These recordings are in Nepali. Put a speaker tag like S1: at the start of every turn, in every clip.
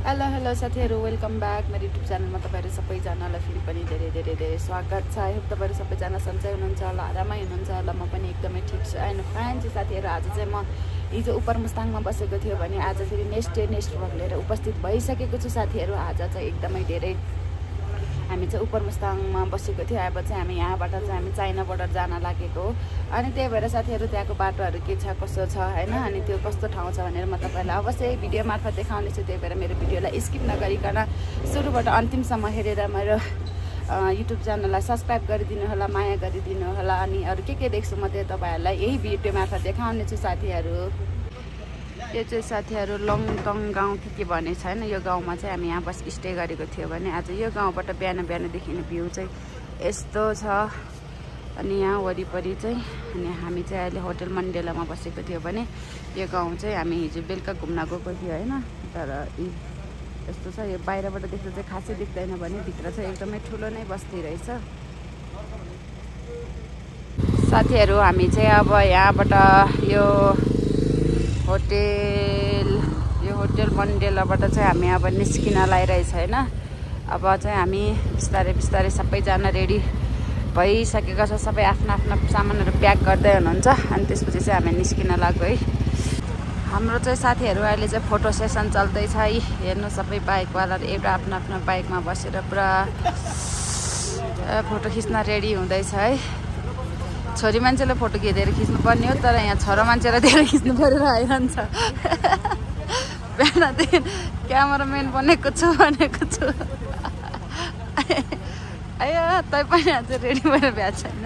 S1: हेलो हेलो साथीहरु, वेलकम ब्याक मेरो युट्युब च्यानलमा तपाईहरु सबैजनालाई फेरि पनि धेरै धेरै धेरै स्वागत छ। आई होप तपाईहरु सबैजना सन्चै हुनुहुन्छ होला, आरामै हुनुहुन्छ होला। म पनि एकदमै ठीक छु। एन्ड फाइन चाहिँ साथीहरु, आज चाहिँ म हिजो उपर मुस्ताङमा बसेको थियो भने आज फेरि नेक्स्ट भ्लग लिएर उपस्थित भइसकेको छु साथीहरु। आज चाहिँ एकदमै धेरै हामी चाहिँ उपर मुस्ताङमा बसेको थियो। अब चाहिँ हामी यहाँबाट चाहिँ हामी चाइना बोर्डर जान लागेको हो। अनि त्यही भएर साथीहरु त्यहाँको बाटोहरू के छ कसो छ हैन, अनि त्यो कस्तो ठाउँ छ भनेर म तपाईलाई अवश्य भिडियो मार्फत देखाउने छु। त्यही भएर मेरो भिडियोलाई स्किप नगरिकन सुरुबाट अन्तिमसम्म हेरेर मेरो युट्युब च्यानललाई सब्स्क्राइब गरिदिनु होला, माया गरिदिनु होला। अनि अरु के देख्छु म त्यो तपाईहरुलाई यही भिडियो मार्फत देखाउने छु साथीहरु। यो चाहिँ साथीहरु लङटङ गाउँ के भने छैन, यो गाउँमा चाहिँ हामी यहाँ बस स्टे गरेको थियो भने आज यो गाउँबाट बिहान देखिने भ्यू चाहिँ यस्तो छ। अनि यहाँ वरिपरि चाहिँ अनि हामी चाहिँ अहिले होटल मण्डेलामा बसेको थियो भने यो गाउँ चाहिँ हामी हिजो बेलुका घुम्न गएको थियो हैन। तर यस्तो छ, यो बाहिरबाट देख्दा चाहिँ खासै देख्दैन भने भित्र चाहिँ एकदमै ठुलो नै बस्ती रहेछ साथीहरु। हामी चाहिँ अब यहाँबाट यो होटल मण्डेलाबाट चाहिँ हामी अब निस्किन लागिरहेछ हैन। अब चाहिँ हामी बिस्तारै सबैजना रेडी भइसकेको छ। सबै आफ्नो सामानहरू प्याक गर्दै हुनुहुन्छ। अनि त्यसपछि चाहिँ हामी निस्किन लाग्यो है। हाम्रो चाहिँ साथीहरु अहिले चाहिँ फोटो सेसन चल्दैछ है। हेर्नु सबै बाइकवालाहरू एउटा आफ्नो बाइकमा बसेर पुरा फोटो खिच्न रेडी हुँदैछ है। छोरी मान्छेले फोटो खिच्नु पर्ने हो, तर यहाँ छोरा मान्छेलाई धेरै खिच्नु परेर आइरहन्छ। बिहानदेखि क्यामेराम्यान बनेको छु आयो तै पनि आज रेडी भएर भ्याएको छैन।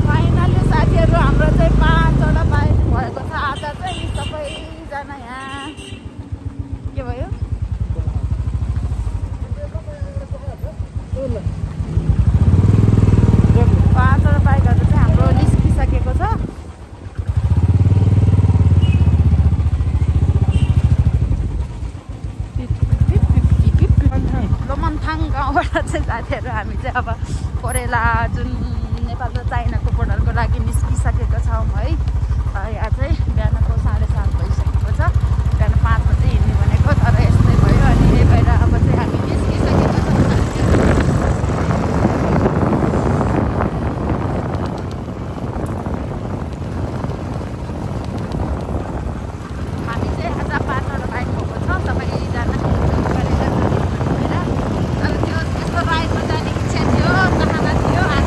S1: फाइनली साथीहरु हाम्रो चाहिँ 5वटा बाइक भएको छ। आज चाहिँ सबैजना यहाँ के भयो 5वटा बाइकहरू चाहिँ हाम्रो निस्किसकेको छ। लोमनथाङ गाउँबाट चाहिँ साथीहरु हामी चाहिँ अब कोरेला जुन नेपाल र चाइनाको बोर्डरको लागि निस्किसकेको छौँ है। यहाँ चाहिँ बिहानको 7:30 भइसकेको छ। बिहान 5 बजे हिँड्ने भनेको, तर यस्तै भयो। अनि यही भएर अब चाहिँ हामी निस्किसकेको छौँ हामी चाहिँ आज 5वटा बाइक भएको छ। सबैजना राइडमा जाने इच्छा थियो, चाहना थियो। आज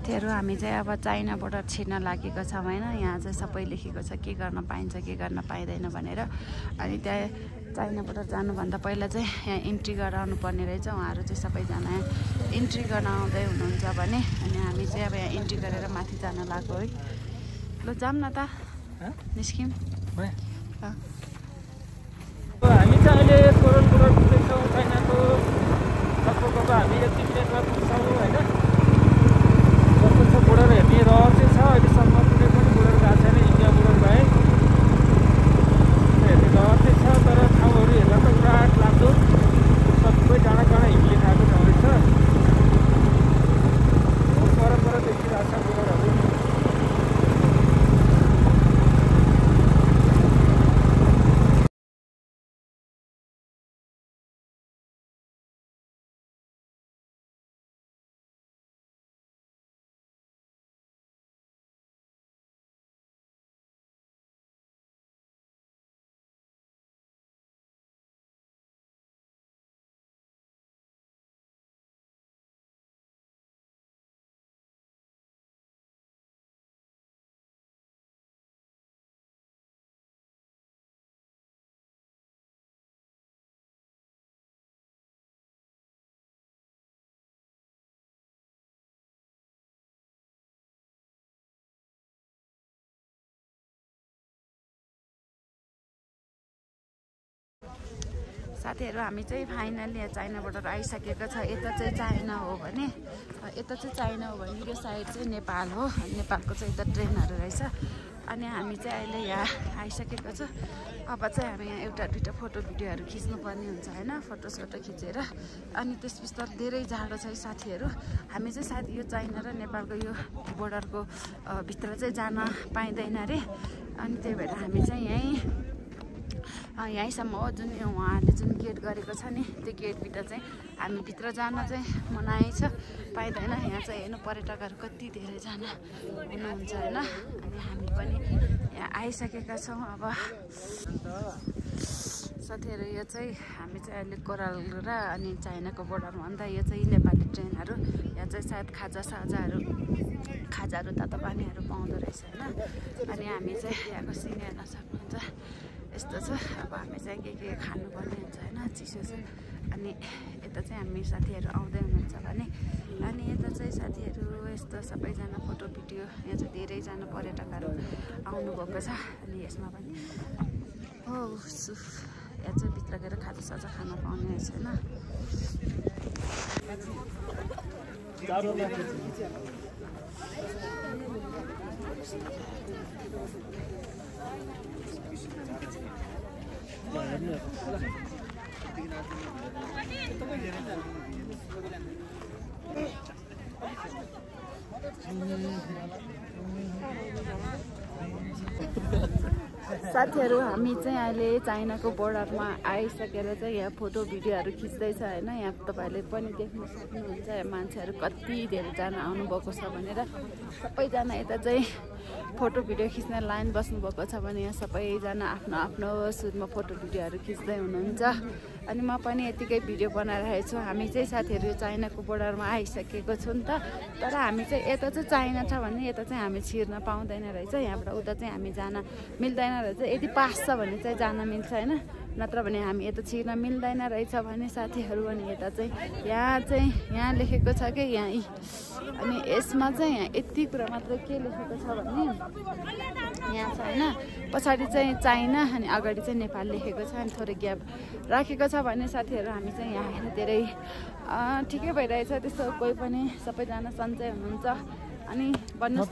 S1: साथीहरू हामी चाहिँ अब चाइना बोर्डर छिर्न लागेको छौँ होइन। यहाँ चाहिँ सबै लेखेको छ के गर्न पाइन्छ के गर्न पाइँदैन भनेर। अनि त्यहाँ चाइना बोर्डर जानुभन्दा पहिला चाहिँ यहाँ इन्ट्री गराउनु पर्ने रहेछ। उहाँहरू चाहिँ सबैजना इन्ट्री गर्न आउँदै हुनुहुन्छ भने। अनि हामी चाहिँ अब यहाँ इन्ट्री गरेर माथि जान लाग्यो है। ल जाऊँ न त निस्क्यौँ।
S2: हामी चाहिँ अहिले कोरोन बोर्डर पुग्दैछौँ चाइनाको। लगभग हामी 1 मिनेटमा पुग्छौँ होइन। कस्तो छ बोर्डर हेर्ने रहर चाहिँ छ। अहिलेसम्म कुनै पनि बोर्डर गएको छैन इन्डिया बोर्डर बाहेक। हेर्ने रहर चाहिँ छ तर ठाउँहरू हेर्दा त विराट लाग्दो। सबै डाँडा डाँडा हिउँले खाएको ठाउँ रहेछ। पर देखिरहेको छ बोर्डरहरू।
S1: साथीहरू हामी चाहिँ फाइनली यहाँ चाइना बोर्डर आइसकेको छ। यता चाहिँ चाइना हो भने यो साइड चाहिँ नेपाल हो। नेपालको चाहिँ यता ट्रेनहरू रहेछ। अनि हामी चाहिँ अहिले यहाँ आइसकेको छ। अब चाहिँ हामी यहाँ एउटा दुईवटा फोटो भिडियोहरू खिच्नुपर्ने हुन्छ होइन। फोटोसोटो खिचेर अनि त्यस बिस्तार धेरै जाडो छ साथीहरू। हामी चाहिँ सायद यो चाइना र नेपालको यो बोर्डरको भित्र चाहिँ जान पाइँदैन अरे। अनि त्यही भएर हामी चाहिँ यहीँसम्म हो। जुन उहाँहरूले जुन गेट गरेको छ नि त्यो गेटभित्र चाहिँ हामी भित्र जान चाहिँ मनाइ छ, पाइँदैन। यहाँ चाहिँ हेर्नु पर्यटकहरू कति धेरैजना हुनुहुन्छ होइन। अनि हामी पनि यहाँ आइसकेका छौँ। अब साथीहरू यो चाहिँ हामी चाहिँ अहिले कोराल र अनि चाइनाको बोर्डरमा भन्दा यो चाहिँ नेपाली ट्रेनहरू। यहाँ चाहिँ सायद खाजाहरू तातो पानीहरू पाउँदो रहेछ होइन। अनि हामी चाहिँ यहाँको सिन हेर्न सक्नुहुन्छ यस्तो छ। अब हामी चाहिँ के खानुपर्ने हुन्छ होइन, चिसो छ। अनि यता चाहिँ हामी साथीहरू आउँदै हुनुहुन्छ भने अनि यता चाहिँ साथीहरू यस्तो सबैजना फोटो भिडियो यहाँ चाहिँ धेरैजना पर्यटकहरू आउनुभएको छ। अनि यसमा पनि हो यहाँ चाहिँ भित्र गएर खाजासाजा खान पाउने रहेछ होइन। साथीहरू हामी चाहिँ अहिले चाइनाको बोर्डरमा आइसकेर चाहिँ यहाँ फोटो भिडियोहरू खिच्दैछ होइन। यहाँ तपाईँहरूले पनि देख्न सक्नुहुन्छ मान्छेहरू कति धेरैजना आउनुभएको छ भनेर। सबैजना यता चाहिँ फोटो भिडियो खिच्न लाइन बस्नुभएको छ भने यहाँ सबैजना आफ्नो आफ्नो सुटमा फोटो भिडियोहरू खिच्दै हुनुहुन्छ। अनि म पनि यतिकै भिडियो बनाइरहेको छु। हामी चाहिँ साथीहरू चाइनाको बोर्डरमा आइसकेको छु नि त। तर हामी चाहिँ यता चाहिँ चाइना छ भने यता चाहिँ हामी छिर्न पाउँदैन रहेछ। यहाँबाट उता चाहिँ हामी जान मिल्दैन रहेछ। यदि पास छ भने चाहिँ जान मिल्छ होइन, नत्र भने हामी यता छिर्न मिल्दैन रहेछ भने साथीहरू। अनि यता चाहिँ यहाँ लेखेको छ कि यहाँ अनि यसमा चाहिँ यहाँ यति कुरा मात्र के लेखेको छ भने यहाँ छ होइन, पछाडि चाहिँ चाइना अनि अगाडि चाहिँ नेपाल लेखेको छ। अनि थोरै ग्याप राखेको छ भने साथीहरू हामी चाहिँ यहाँ धेरै ठिकै भइरहेछ। त्यस्तो कोही पनि सबैजना सन्चै हुनुहुन्छ। अनि भन्नुहोस्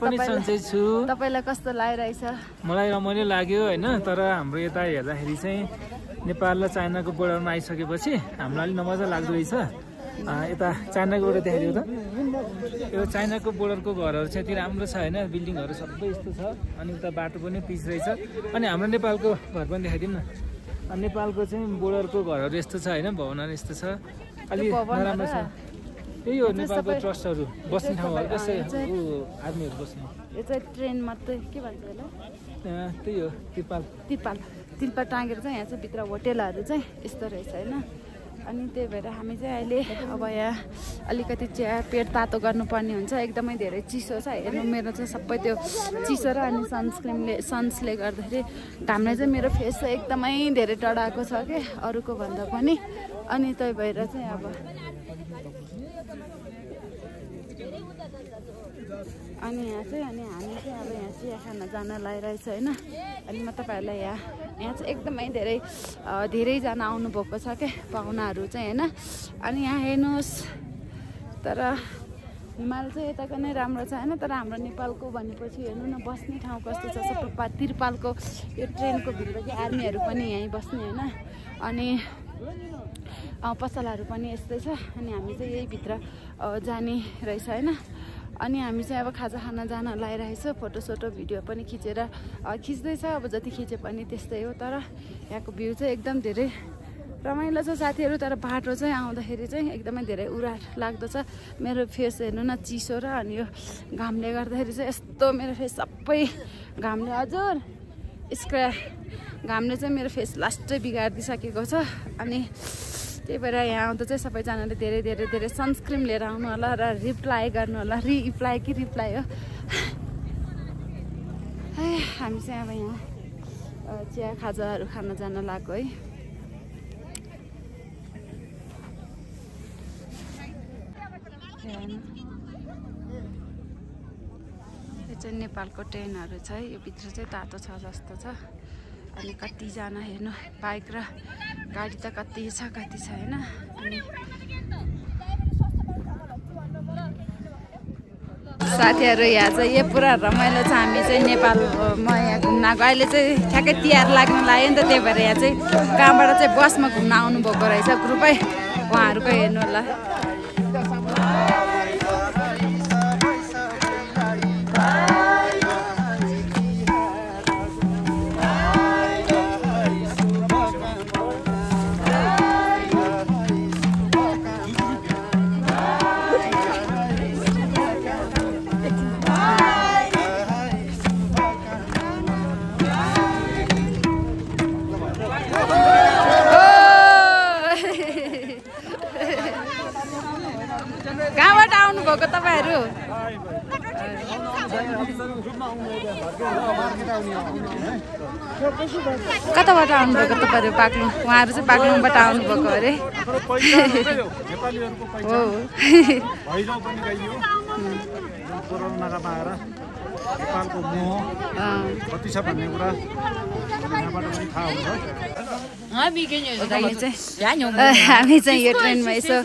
S1: तपाईँलाई कस्तो लागिरहेछ?
S2: मलाई रमाइलो लाग्यो होइन। तर हाम्रो यता हेर्दाखेरि चाहिँ नेपाल र चाइनाको बोर्डरमा आइसकेपछि हामीलाई अलिक नमजा लाग्दो रहेछ। यता चाइनाको बोर्डर देखाइदियो त। यो चाइनाको बोर्डरको घरहरू चाहिँ यति राम्रो छ होइन, बिल्डिङहरू सबै यस्तो छ। अनि उता बाटो पनि पिच रहेछ। अनि हाम्रो नेपालको घर पनि देखाइदिउँ न। नेपालको चाहिँ बोर्डरको घरहरू यस्तो छ होइन, भवनहरू यस्तो छ, अलिक नराम्रो छ। त्यही हो नेपालको ट्रस्टहरू बस्ने ठाउँहरू कसै आर्मीहरू बस्ने।
S1: यो चाहिँ ट्रेन मात्रै के भन्छ यसलाई?
S2: त्यही हो तिरपाल
S1: टाँगेर चाहिँ यहाँ चाहिँ भित्र होटेलहरू चाहिँ यस्तो रहेछ होइन। अनि त्यही भएर हामी चाहिँ अहिले अब यहाँ अलिकति पेट तातो गर्नुपर्ने हुन्छ। एकदमै धेरै चिसो छ। हेर्नु मेरो चाहिँ सबै त्यो चिसो र अनि सन्सले गर्दाखेरि घामले चाहिँ मेरो फेस चाहिँ एकदमै धेरै डढाएको छ कि अरूको भन्दा पनि। अनि त्यही भएर चाहिँ अब अनि यहाँ चाहिँ हामी चाहिँ अब यहाँ चिया खान जान लागिरहेछ होइन। अनि म तपाईँहरूलाई यहाँ चाहिँ एकदमै धेरैजना आउनुभएको छ क्या पाहुनाहरू चाहिँ होइन। अनि यहाँ हेर्नुहोस्, तर हिमाल चाहिँ यताको नै राम्रो छ होइन। तर हाम्रो नेपालको भनेपछि हेर्नु न बस्ने ठाउँ कस्तो छ। सबै तिरपालको यो ट्रेनको भित्र चाहिँ आर्मीहरू पनि यहीँ बस्ने होइन। अनि पसलहरू पनि यस्तै छ। अनि हामी चाहिँ यही भित्र जाने रहेछ होइन। अनि हामी चाहिँ अब खाजा खान जान लागिरहेछ। फोटोसोटो भिडियो पनि खिच्दैछ। अब जति खिचे पनि त्यस्तै हो। तर यहाँको भ्यू चाहिँ एकदम धेरै रमाइलो छ साथीहरू। तर बाटो चाहिँ आउँदाखेरि चाहिँ एकदमै धेरै उराट लाग्दो छ। मेरो फेस हेर्नु न चिसो र अनि यो घामले गर्दाखेरि चाहिँ यस्तो मेरो फेस सबै घामले हजुर घामले चाहिँ मेरो फेस लास्टै बिगारिदिइसकेको छ। अनि त्यही भएर यहाँ आउँदा चाहिँ सबैजनाले धेरै सनस्क्रिन लिएर आउनु होला र रिप्लाई गर्नु होला। रिप्लाई हो। हामी चाहिँ अब यहाँ चिया खाजाहरू खान जान लाग्यो है। यो चाहिँ नेपालको ट्रेनहरू छ है। यो भित्र चाहिँ तातो छ जस्तो छ। अनि कतिजना हेर्नु बाइक र गाडी त कति छ होइन। अनि साथीहरू यहाँ चाहिँ यो पुरा रमाइलो छ। हामी चाहिँ नेपालमा यहाँ घुम्न आएको। अहिले चाहिँ ठ्याक्कै तिहार लाग्नु लाग्यो नि त। त्यही भएर यहाँ चाहिँ कहाँबाट चाहिँ बसमा घुम्न आउनुभएको रहेछ ग्रुपै उहाँहरूको हेर्नु होला। कहाँबाट आउनुभएको तपाईँहरू? कताबाट आउनुभएको तपाईँहरू? पाक्लुङ। उहाँहरू चाहिँ पाक्लुङबाट आउनुभएको अरे हो।
S3: नेपालको मोह कति छ भन्ने कुरा यहाँबाट पनि थाहा हुन्छ।
S1: हामी चाहिँ यो ट्रेनमा यसो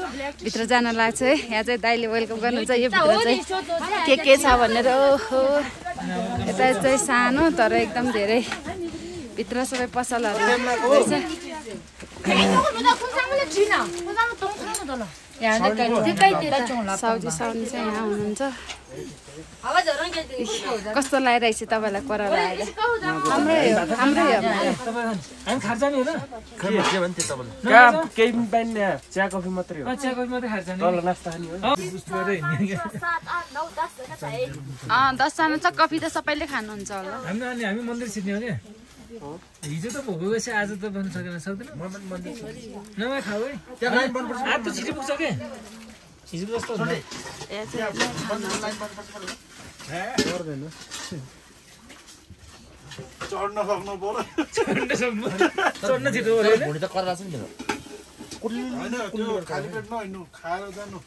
S1: भित्र जान लाग्छ है। यहाँ चाहिँ दाइले वेलकम गर्नुहुन्छ। यो भित्र चाहिँ के छ भनेर। ओहो यता चाहिँ सानो तर एकदम धेरै भित्र सबै पसलहरू रहेछ। साउजी साउनी चाहिँ यहाँ हुनुहुन्छ। कस्तो लागिरहेछ तपाईँलाई कोराला आएर? हाम्रै हो।
S4: चिया कफी मात्रै हो।
S2: चिया कफी मात्रै खान्छ नि।
S1: 10जना छ। कफी त सबैले खानुहुन्छ होला।
S2: हामी मन्दिर छिर्ने हो क्या। हिजो त भोको गएपछि आज त बन्न सक्दैन। नभए खाऊ है। आज त छिटो पुग्छ क्या। हिजो जस्तो
S3: चढ्न सक्नु पर्यो।
S2: चढ्न छिटो
S3: खाली पेटमा हिँड्नु खाएर जानु।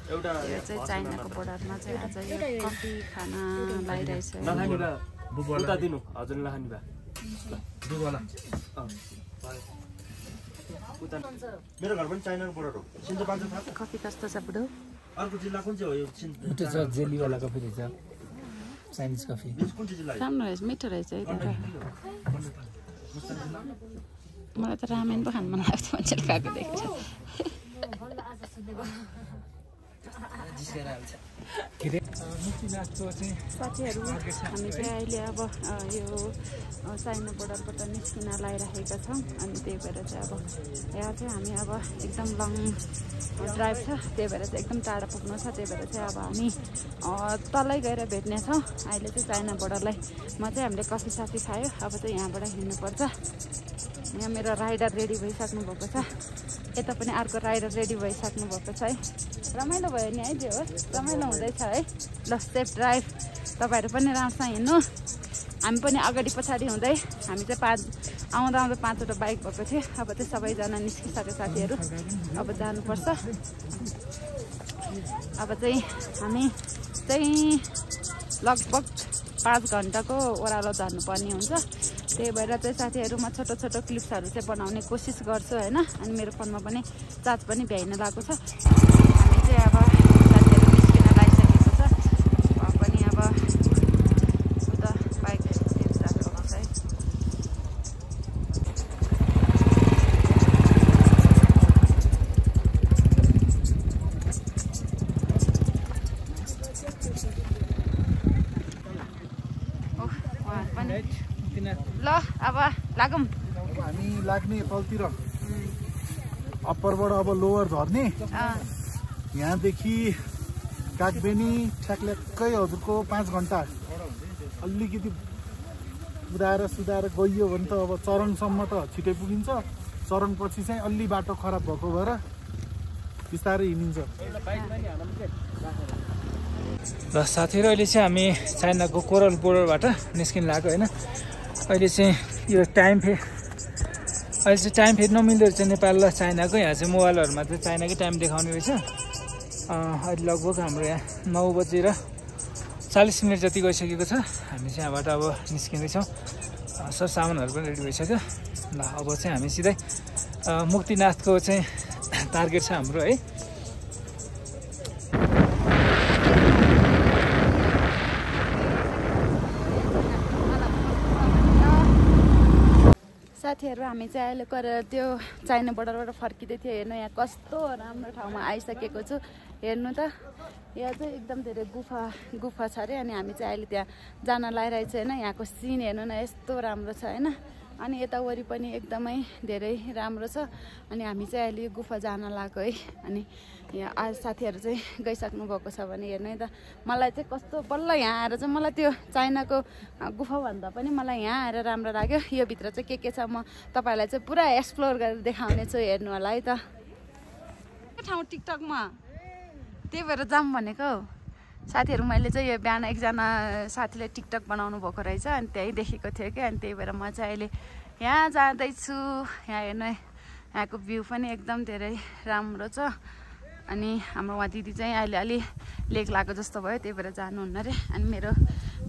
S1: यो चाहिँ चाइनाको बोर्डरमा चाहिँ आज यो कफी खाना लागिरहेछ।
S4: उता दिनु हजुरलाई खानु भए
S3: दुबला। मेरो घर पनि चाइनाको बोर्डर हो। सिन्धुपाल्चोक थाहा छ?
S1: कफी कस्तो छ बुढो?
S3: अर्को जिल्ला कुन चाहिँ हो यो?
S2: त्यो छ जेलीवाला कफी रहेछ। चाइनिज कफी
S3: कुन चाहिँ जिल्ला?
S1: राम्रो रहेछ, मिठो रहेछ है। तर मलाई त रामेन पो खानु मन लाग्छ मान्छेले खाएको देखेर। साथीहरू हामी चाहिँ अहिले अब यो चाइना बोर्डरबाट निस्किन लागिरहेका छौँ। अनि त्यही भएर चाहिँ अब यहाँ चाहिँ हामी अब एकदम लङ ड्राइभ छ। त्यही भएर चाहिँ एकदम टाढा पुग्नु छ। त्यही भएर चाहिँ अब हामी तलै गएर भेट्ने छौँ। अहिले चाहिँ चाइना बोर्डरलाई चाहिँ हामीले कफी साफी खायो। अब चाहिँ यहाँबाट हिँड्नुपर्छ। यहाँ मेरो राइडर रेडी भइसक्नु भएको छ। यता पनि अर्को राइडर रेडी भइसक्नु भएको छ है। रमाइलो भयो नि है, जे होस् रमाइलो हुँदैछ है। ल सेफ ड्राइभ, तपाईँहरू पनि राम्रोसँग हिँड्नु, हामी पनि अगाडि पछाडि हुँदै। हामी चाहिँ आउँदा 5वटा बाइक भएको थियो। अब चाहिँ सबैजना निस्किसके साथीहरू, अब जानुपर्छ। अब चाहिँ हामी चाहिँ लगभग 5 घन्टाको ओह्रालो झर्नुपर्ने हुन्छ। त्यही भएर चाहिँ साथीहरू म छोटो छोटो क्लिप्सहरू चाहिँ बनाउने कोसिस गर्छु होइन। अनि मेरो फोनमा पनि चार्ज पनि भ्याइन लागेको छ। हामी चाहिँ अब साथीहरू निस्किन लागिसकेको छ। पनि अब उता बाइक जाएको हुन्छ है। ल अब लागौँ।
S3: अब हामी लाग्ने तलतिर अप्परबाट अब लोवर झर्ने। यहाँदेखि कागबेनी ठ्याक्कै हजुरको 5 घन्टा अलिकति कुदाएर सुधाएर गइयो भने त अब चरङसम्म त छिटै पुगिन्छ। चरङपछि चाहिँ अलि बाटो खराब भएको भएर बिस्तारै हिँडिन्छ।
S2: र साथीहरू अहिले चाहिँ हामी चाइनाको कोरल बोर्डरबाट निस्किन लाग्यो होइन। अहिले चाहिँ यो टाइम फेरि नमिल्दो रहेछ नेपाल र चाइनाको। यहाँ चाहिँ मोबाइलहरूमा चाहिँ चाइनाकै टाइम देखाउने रहेछ। अहिले लगभग हाम्रो यहाँ 9:40 जति गइसकेको छ। हामी चाहिँ यहाँबाट अब निस्किँदैछौँ। सब सामानहरू पनि रेडी भइसक्यो। ल अब चाहिँ हामी सिधै मुक्तिनाथको चाहिँ टार्गेट छ हाम्रो है।
S1: साथीहरू हामी चाहिँ अहिले गरेर त्यो चाइना बोर्डरबाट फर्किँदै थियो। हेर्नु यहाँ कस्तो राम्रो ठाउँमा आइसकेको छु। हेर्नु त यहाँ चाहिँ एकदम धेरै गुफा छ अरे। अनि हामी चाहिँ अहिले त्यहाँ जान लागिरहेको छ होइन। यहाँको सिन हेर्नु न यस्तो राम्रो छ होइन। अनि यता वरि पनि एकदमै धेरै राम्रो छ। अनि हामी चाहिँ अहिले यो गुफा जान लाग्यो है। अनि यहाँ आज साथीहरू चाहिँ गइसक्नु भएको छ भने हेर्नु है त। मलाई चाहिँ कस्तो बल्ल यहाँ आएर चाहिँ मलाई त्यो चाइनाको गुफाभन्दा पनि मलाई यहाँ आएर राम्रो लाग्यो। यो भित्र चाहिँ के छ म तपाईँहरूलाई चाहिँ पुरा एक्सप्लोर गरेर देखाउने छु। हेर्नु होला है त ठाउँ टिकटकमा, त्यही भएर जाऊँ भनेको हौ। साथीहरू मैले चाहिँ यो बिहान एकजना साथीले टिकटक बनाउनु भएको रहेछ। अनि त्यही देखेको थियो क्या। अनि त्यही भएर म चाहिँ अहिले यहाँ जाँदैछु। यहाँ हेर्नु है, यहाँको भ्यू पनि एकदम धेरै राम्रो छ। अनि हाम्रो उहाँ दिदी चाहिँ अहिले अलि लेक लागेको जस्तो भयो, त्यही भएर जानुहुन्न अरे। अनि मेरो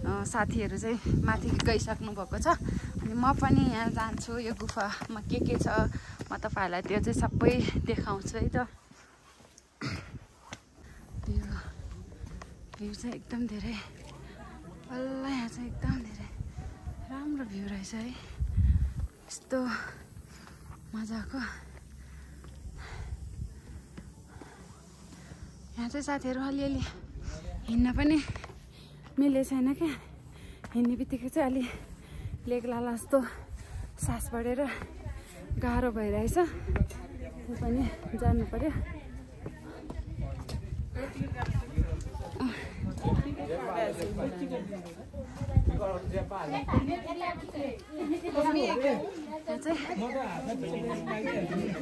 S1: साथीहरू चाहिँ माथि गइसक्नु भएको छ। अनि म पनि यहाँ जान्छु। यो गुफामा के छ म तपाईँहरूलाई त्यो चाहिँ सबै देखाउँछु है त। भ्यू चाहिँ एकदम धेरै बल्ल यहाँ चाहिँ एकदम धेरै राम्रो भ्यू रहेछ है। यस्तो मजाको यहाँ चाहिँ साथीहरू अलिअलि हिँड्न पनि मिले छैन क्या। हिँड्ने बित्तिकै चाहिँ अलि लेक लाला जस्तो सास बढेर गाह्रो भइरहेछ। त्यो पनि जानु पर्यो।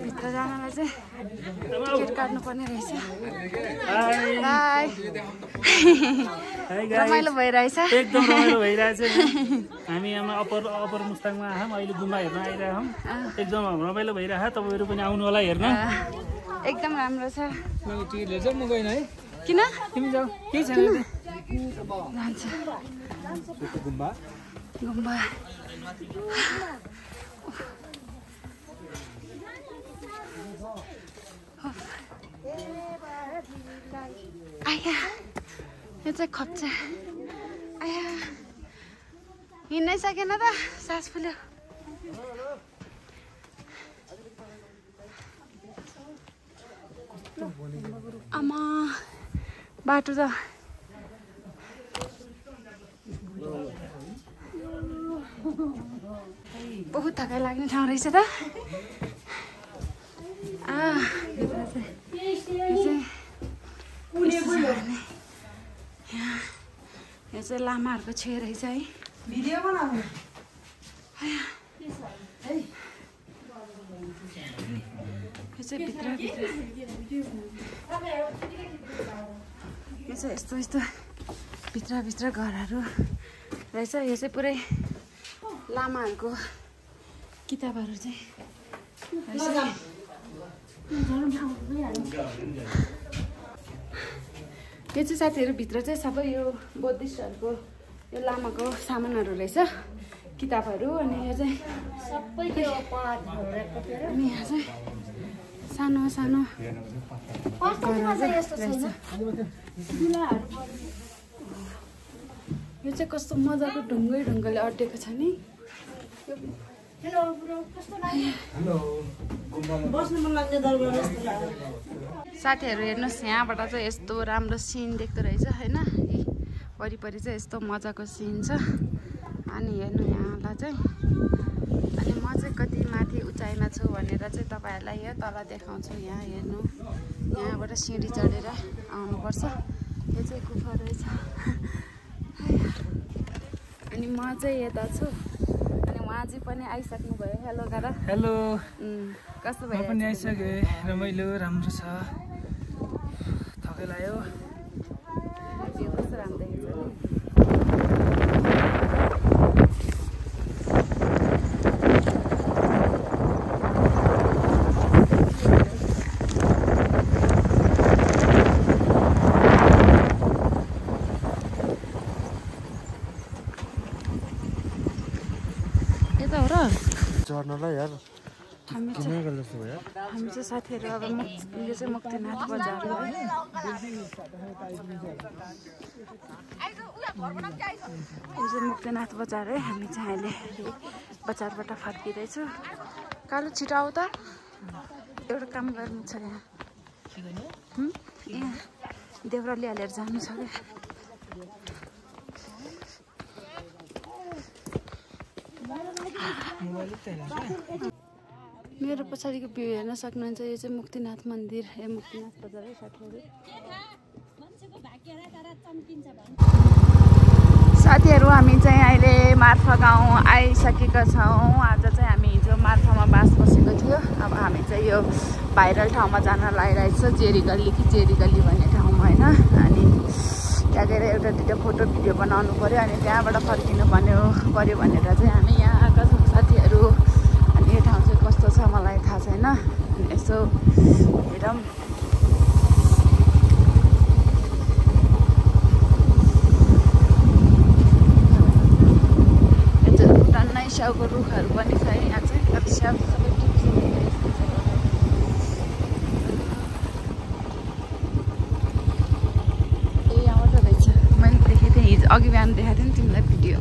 S1: भित्र जानलाई चाहिँ टिकट काट्नुपर्ने रहेछ। रमाइलो भइरहेछ,
S3: एकदम रमाइलो भइरहेछ। हामी यहाँ अप्पर मुस्ताङमा आयौँ, अहिले गुम्बा हेर्न आइरहेछौँ। एकदम रमाइलो भइरहेछ। तपाईँहरू पनि आउनु होला हेर्न।
S1: एकदम राम्रो छ।
S2: मैले टिकट लिएर म गएन है।
S1: किन
S2: तिमी जाऊ, केही छैन।
S1: जान्छ
S2: गुम्बा
S1: आया यो चाहिँ खप्छ। आया हिँड्नै सकेन त, सास फुल्यो। आमा बाटो त बहुत थकाइ लाग्ने ठाउँ रहेछ त। यो चाहिँ लामाहरूको छे रहेछ है। भिडियो बनाउनु यो चाहिँ भित्र यो चाहिँ यस्तो यस्तो भित्र घरहरू रहेछ। यो चाहिँ पुरै लामाहरूको किताबहरू चाहिँ यो चाहिँ साथीहरू भित्र चाहिँ सबै यो बुद्धिस्टहरूको यो लामाको सामानहरू रहेछ, किताबहरू। अनि यो चाहिँ सबै अनि यहाँ चाहिँ सानो सानो यो चाहिँ कस्तो मजाको ढुङ्गैले अड्डेको छ नि। साथीहरू हेर्नुहोस्, यहाँबाट चाहिँ यस्तो राम्रो सिन देख्दो रहेछ होइन। वरिपरि चाहिँ यस्तो मजाको सिन छ। अनि हेर्नु यहाँलाई चाहिँ, अनि म चाहिँ कति माथि उचाइमा छु भनेर चाहिँ तपाईँहरूलाई यो तल देखाउँछु। यहाँ हेर्नु, यहाँबाट सिँढी चढेर आउनुपर्छ। यो चाहिँ गुफा रहेछ। अनि म चाहिँ यता छु, अनि उहाँ चाहिँ पनि आइसक्नु भयो। हेलो गारा।
S2: हेलो,
S1: कस्तो
S2: म
S1: भयो?
S2: पनि आइसकेँ, रमाइलो राम्रो छ, थकै लाग्यो।
S1: कस्तो राम्रो देखिन्छ नि। यता हो र
S4: चढ्नलाई यार
S1: हामी चाहिँ साथीहरू अब यो चाहिँ मुक्तिनाथ बजार हो। यो चाहिँ मुक्तिनाथ बजार है। हामी चाहिँ अहिले बजारबाट फर्किँदैछु। कालो छिटो आऊ त, एउटा काम गर्नु छ यहाँ। यहाँ देउराली हालेर जानु छ क्या। मेरो पछाडिको भ्यू हेर्न सक्नुहुन्छ। यो चाहिँ मुक्तिनाथ मन्दिर, मुक्तिनाथ बजार है साथीहरू। हामी चाहिँ अहिले मार्फा गाउँ आइसकेका छौँ। आज चाहिँ हामी हिजो मार्फामा बास बसेको थियो। अब हामी चाहिँ यो भाइरल ठाउँमा जान लागिरहेको छ, जेरी गल्ली कि जेरी गल्ली भन्ने ठाउँमा होइन। अनि त्यहाँ गएर एउटा दुइटा फोटो भिडियो बनाउनु पऱ्यो, अनि त्यहाँबाट फर्किनु पऱ्यो भनेर चाहिँ हामी यहाँ आएका छौँ साथीहरू। अनि यो ठाउँ चाहिँ कस्तो छ मलाई थाहा छैन, यसो हेरौँ। यो चाहिँ टन्नै स्याउको रुखहरू पनि छ यहाँ चाहिँ, कति स्याउ सबै अघि बिहान देखाएको थिएँ नि तिमीलाई भिडियो।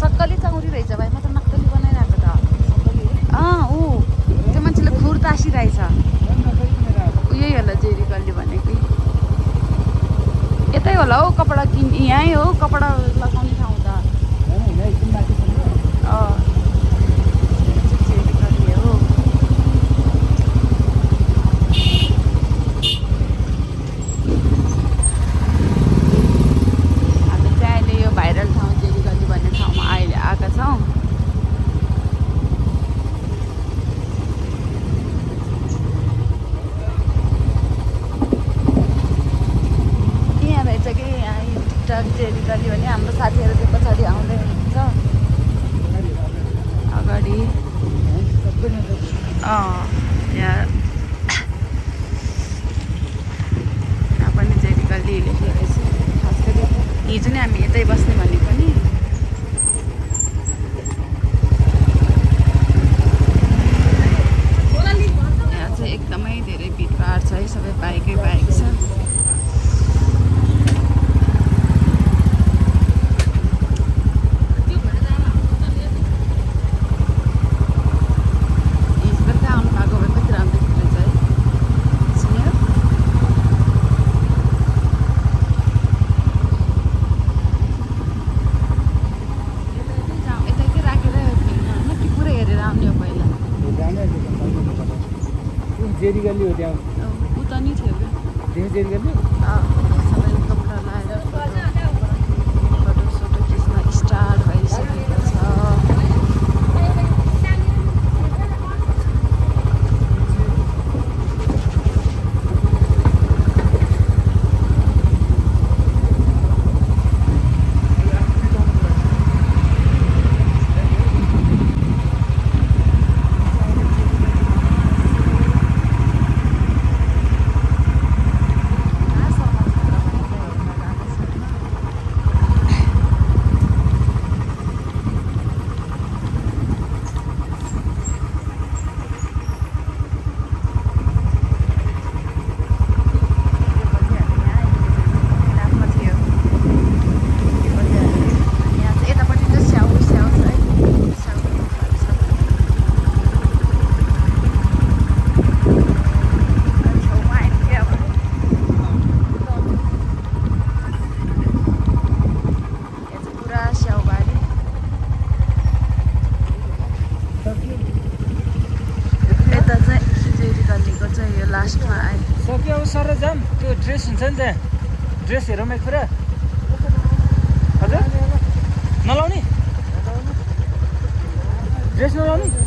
S1: सक्कली चाउरी रहेछ भाइ, म त नक्कली बनाइरहेको त। त्यो मान्छेले खुर तासिरहेछ। यही होला जेरी गल्ली भनेको, यतै होला हौ। कपडा यहीँ हो, कपडा लगाउने ठाउँ त। जेरी गल्ली हो। हामी चाहिँ अहिले यो भाइरल ठाउँ जेरी गल्ली भन्ने ठाउँमा अहिले आएका छौँ। यहाँ रहेछ कि यहाँ टिकटक जेरी गल्ली भने हाम्रो साथीहरू चाहिँ पछाडि आउँदै हुनुहुन्छ अगाडि। यहाँ पनि जेरी गल्ली लेखेको रहेछ। खास गरी हिजो नै हामी यतै बस्ने भनेको नि। यहाँ चाहिँ एकदमै धेरै भिडभाड छ है, सबै बाइकै बाइक छ। हिजो कता आउनु भएको
S2: जेरी गल्ली हो त्यहाँ
S1: उता नि थियो
S2: देखि जेरी गल्ली
S1: सबै कपडा लाएर फोटो सोटो खिच्न स्टार्ट भइसकेको छ
S2: सक्यो अब सर जाम त्यो ड्रेस हुन्छ नि त्यहाँ ड्रेस हेरौँ एक फेर हजुर नलाउने ड्रेस नलाउने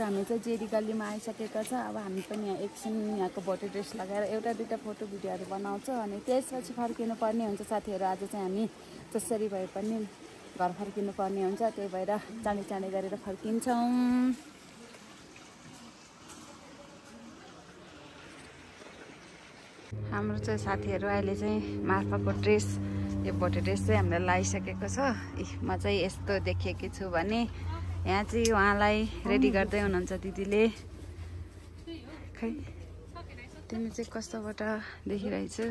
S1: हामी चाहिँ जेरी गल्लीमा आइसकेका छ अब हामी पनि यहाँ एकछिन यहाँको भोटे ड्रेस लगाएर एउटा दुईवटा फोटो भिडियोहरू बनाउँछौँ अनि त्यसपछि फर्किनु पर्ने हुन्छ साथीहरू आज चाहिँ हामी जसरी भए पनि घर फर्किनु पर्ने हुन्छ त्यही भएर चाँडै चाँडै गरेर फर्किन्छौँ हाम्रो चाहिँ साथीहरू अहिले चाहिँ मार्फाको ड्रेस यो भोटे ड्रेस चाहिँ हामीले लगाइसकेको छ म चाहिँ यस्तो देखेकी छु भने यहाँ चाहिँ उहाँलाई रेडी गर्दै हुनुहुन्छ दिदीले खै तिमी चाहिँ कस्तोबाट देखिरहेछु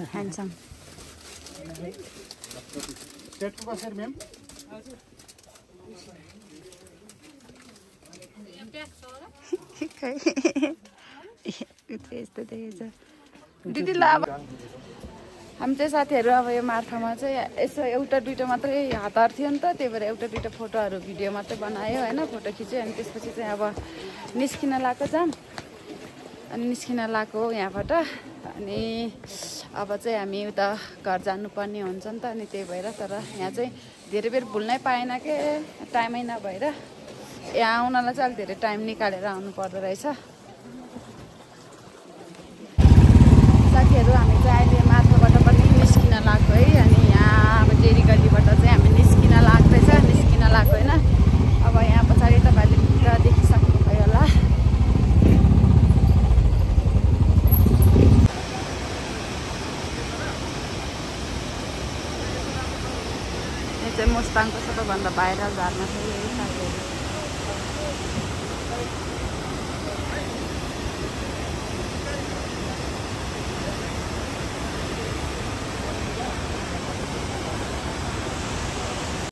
S1: ह्यान्डसम यस्तो देखेछ दिदीलाई अब हामी चाहिँ साथीहरू अब यो मार्फामा चाहिँ यसो एउटा दुइटा मात्रै हातहर थियो नि त त्यही भएर एउटा दुइटा फोटोहरू भिडियो मात्रै बनायो होइन फोटो खिच्यो अनि त्यसपछि चाहिँ अब निस्किन लगाएको जाम अनि निस्किन लगाएको यहाँबाट अनि अब चाहिँ हामी उता घर जानुपर्ने हुन्छ नि त अनि त्यही भएर तर यहाँ चाहिँ धेरै बेर भुल्नै पाएन के टाइमै नभएर यहाँ आउनलाई चाहिँ अलिक धेरै टाइम निकालेर आउनु पर्दो रहेछ साथीहरू हामी चाहिँ अहिले मार्फाबाट पनि निस्किन लाग्यो है अनि यहाँ अब जेरी गल्लीबाट चाहिँ हामी निस्किन लाग्दैछ निस्किन लाग्यो होइन अब यहाँ पछाडि तपाईँहरूले भित्र देखिसक्नुभयो होला यो चाहिँ मुस्ताङको सबैभन्दा भाइरल धारमा छ